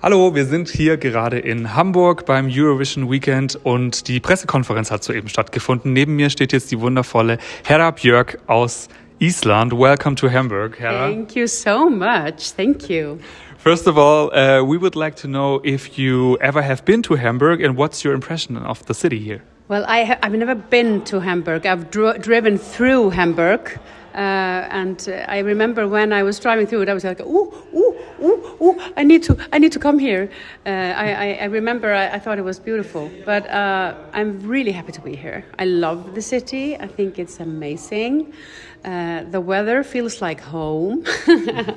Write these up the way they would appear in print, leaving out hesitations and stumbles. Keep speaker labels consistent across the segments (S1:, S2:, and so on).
S1: Hallo, wir sind hier gerade in Hamburg beim Eurovision Weekend und die Pressekonferenz hat soeben stattgefunden. Neben mir steht jetzt die wundervolle Hera Björk aus Island. Welcome to Hamburg, Hera.
S2: Thank you so much. Thank you.
S1: First of all, we would like to know if you ever have been to Hamburg and what's your impression of the city here?
S2: Well, I've never been to Hamburg. I've driven through Hamburg. And I remember when I was driving through it, I was like, ooh, I need to come here. I remember I thought it was beautiful, but I'm really happy to be here. I love the city. I think it's amazing. The weather feels like home,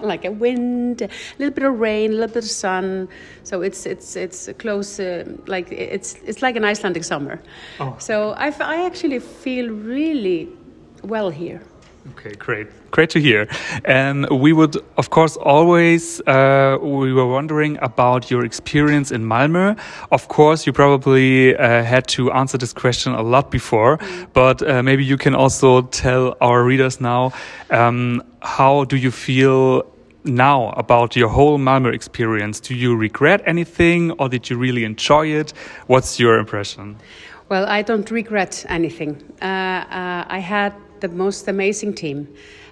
S2: like a wind, a little bit of rain, a little bit of sun. So it's close, like it's like an Icelandic summer. Oh. So I actually feel really well here.
S1: Okay, great to hear. And we would, of course, always, we were wondering about your experience in Malmö. Of course, you probably had to answer this question a lot before, but maybe you can also tell our readers now, how do you feel now about your whole Malmö experience? Do you regret anything or did you really enjoy it? What's your impression?
S2: Well, I don't regret anything. I had the most amazing team,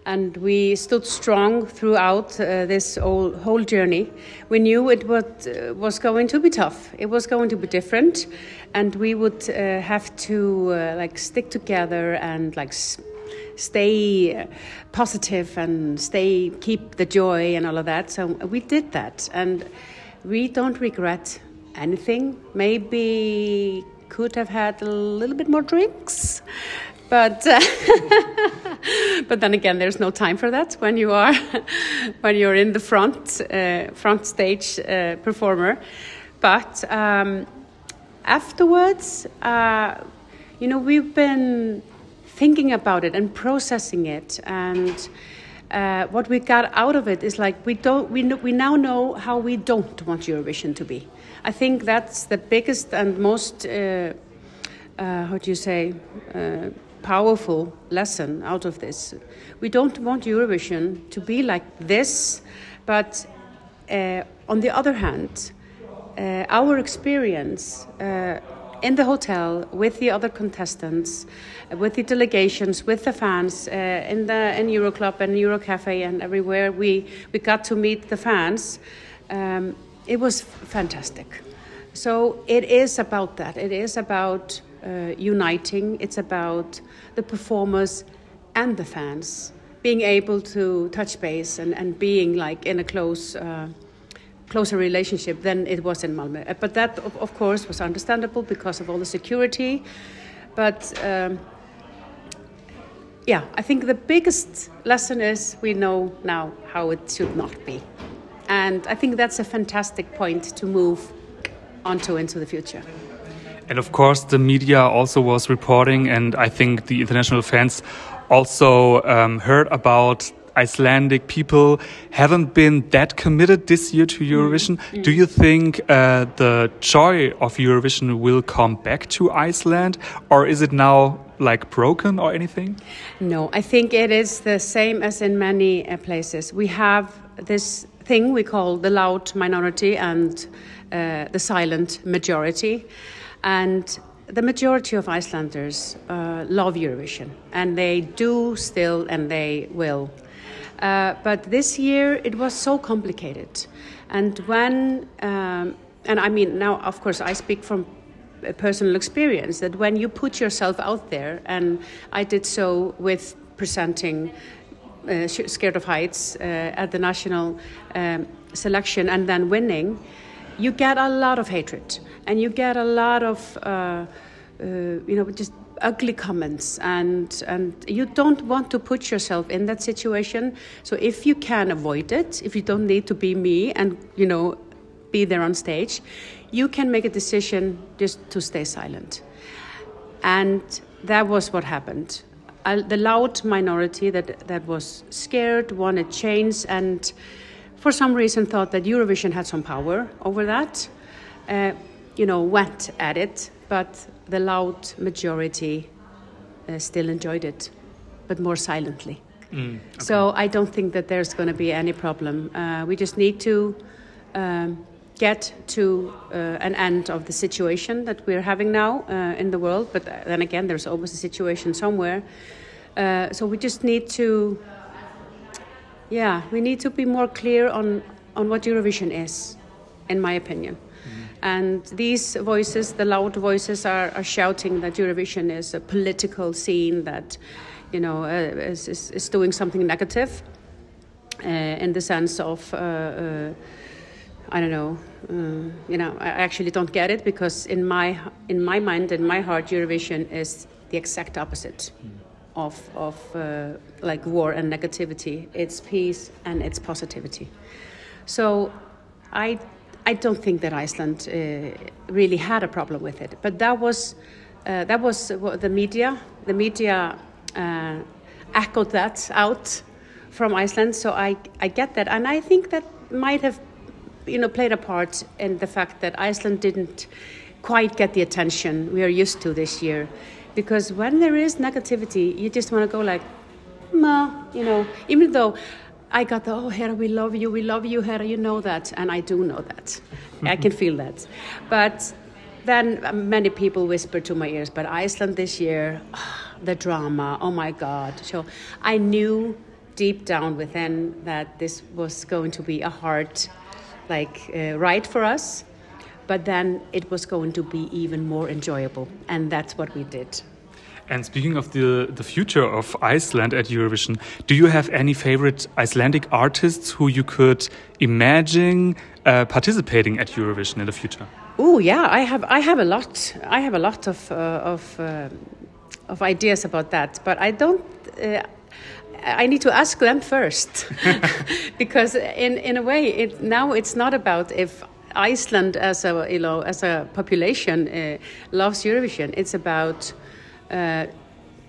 S2: and we stood strong throughout this whole journey. We knew it was going to be tough. It was going to be different, and we would have to like stick together and like stay positive and keep the joy and all of that. So we did that, and we don't regret anything. Maybe could have had a little bit more drinks. But but then again, there's no time for that when you're in the front stage performer. But afterwards, we've been thinking about it and processing it, and what we got out of it is like we now know how we don't want Eurovision to be. I think that's the biggest and most powerful lesson out of this. We don't want Eurovision to be like this, but on the other hand, our experience in the hotel with the other contestants, with the delegations, with the fans in Euroclub and Eurocafe and everywhere we got to meet the fans. It was fantastic. So it is about that. It is about uniting. It's about the performers and the fans being able to touch base and being like in a closer relationship than it was in Malmö. But that, of course, was understandable because of all the security. But I think the biggest lesson is we know now how it should not be. And I think that's a fantastic point to move onto into the future.
S1: And of course, the media also was reporting, and I think the international fans also heard about Icelandic people haven't been that committed this year to Eurovision. Do you think the joy of Eurovision will come back to Iceland, or is it now like broken or anything?
S2: No, I think it is the same as in many places. We have this thing we call the loud minority and the silent majority. And the majority of Icelanders love Eurovision, and they do still, and they will. But this year it was so complicated. And when, and I mean, now, of course, I speak from personal experience, that when you put yourself out there, and I did so with presenting Scared of Heights at the national selection and then winning, you get a lot of hatred, and you get a lot of, just ugly comments, and you don't want to put yourself in that situation. So if you can avoid it, if you don't need to be me and, be there on stage, you can make a decision just to stay silent. And that was what happened. The loud minority that was scared, wanted change, and for some reason thought that Eurovision had some power over that, went at it, but the loud majority still enjoyed it, but more silently. Okay. So I don't think that there's going to be any problem. We just need to get to an end of the situation that we're having now in the world. But then again, there's always a situation somewhere. So we just need to, we need to be more clear on what Eurovision is, in my opinion. And these voices, the loud voices, are shouting that Eurovision is a political scene that, is doing something negative in the sense of, I don't know, I actually don't get it, because in my mind, in my heart, Eurovision is the exact opposite of like war and negativity. It's peace and it's positivity. So I don't think that Iceland really had a problem with it, but that was what the media echoed that out from Iceland. So I get that, and I think that might have played a part in the fact that Iceland didn't quite get the attention we are used to this year, because when there is negativity, you just want to go like, nah, even though I got the, oh, Hera, we love you, Hera, you know that. And I do know that. I can feel that. But then many people whisper to my ears, but Iceland this year, the drama, oh my God. So I knew deep down within that this was going to be a hard ride for us. But then it was going to be even more enjoyable. And that's what we did.
S1: And speaking of the future of Iceland at Eurovision, do you have any favorite Icelandic artists who you could imagine participating at Eurovision in the future?
S2: Oh yeah, I have a lot. I have a lot of ideas about that, but I don't. I need to ask them first, because in a way, now it's not about if Iceland as a population loves Eurovision. It's about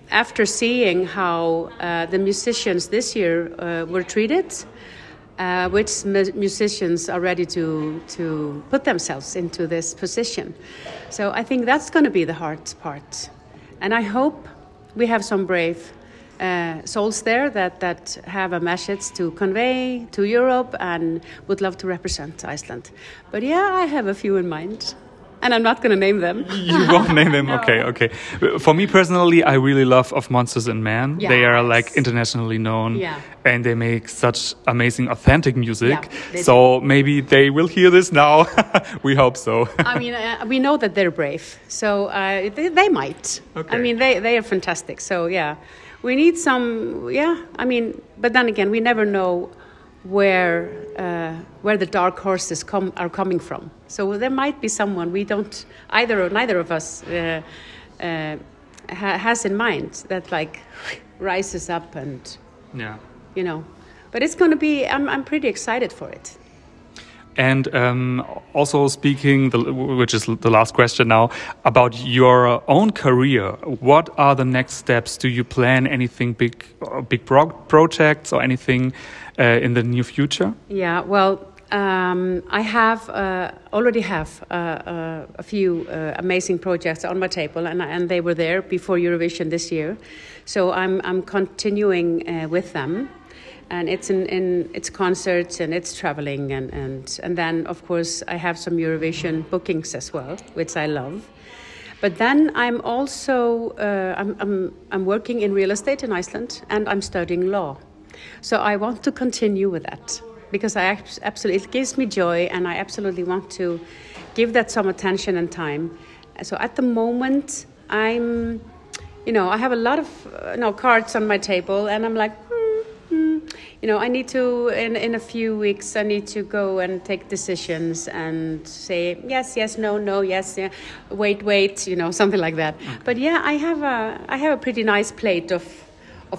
S2: after seeing how the musicians this year were treated, which musicians are ready to put themselves into this position. So I think that's going to be the hard part, and I hope we have some brave souls there that have a message to convey to Europe and would love to represent Iceland. But yeah, I have a few in mind. And I'm not going to name them.
S1: You won't name them? No. Okay. For me personally, I really love Of Monsters and Men. Yeah, they are internationally known. Yeah. And they make such amazing, authentic music. Yeah, so maybe they will hear this now. We hope so. I
S2: mean, we know that they're brave. So they might. Okay. I mean, they are fantastic. So yeah, we need some, but then again, we never know where the dark horses are coming from. So there might be someone we don't neither of us has in mind that rises up and But it's going to be. I'm pretty excited for it.
S1: And also speaking, which is the last question now, about your own career. What are the next steps? Do you plan anything big projects or anything in the near future? Yeah, well, I already have a few amazing projects on my table, and they were there before Eurovision this year. So I'm continuing with them. And it's concerts and it's traveling and then of course I have some Eurovision bookings as well, which I love. But then I'm also I'm working in real estate in Iceland, and I'm studying law. So I want to continue with that because it gives me joy, and I absolutely want to give that some attention and time. So at the moment I have a lot of cards on my table, and I'm like. I need to, in a few weeks, I need to go and take decisions and say, yes, no, yes, yeah, wait, something like that. Okay. But yeah, I have a pretty nice plate of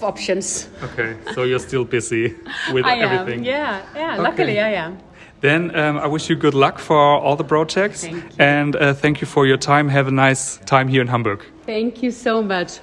S1: options. Okay, so you're still busy with everything. Yeah, okay. Luckily I am. Then I wish you good luck for all the projects. Thank you. And thank you for your time. Have a nice time here in Hamburg. Thank you so much.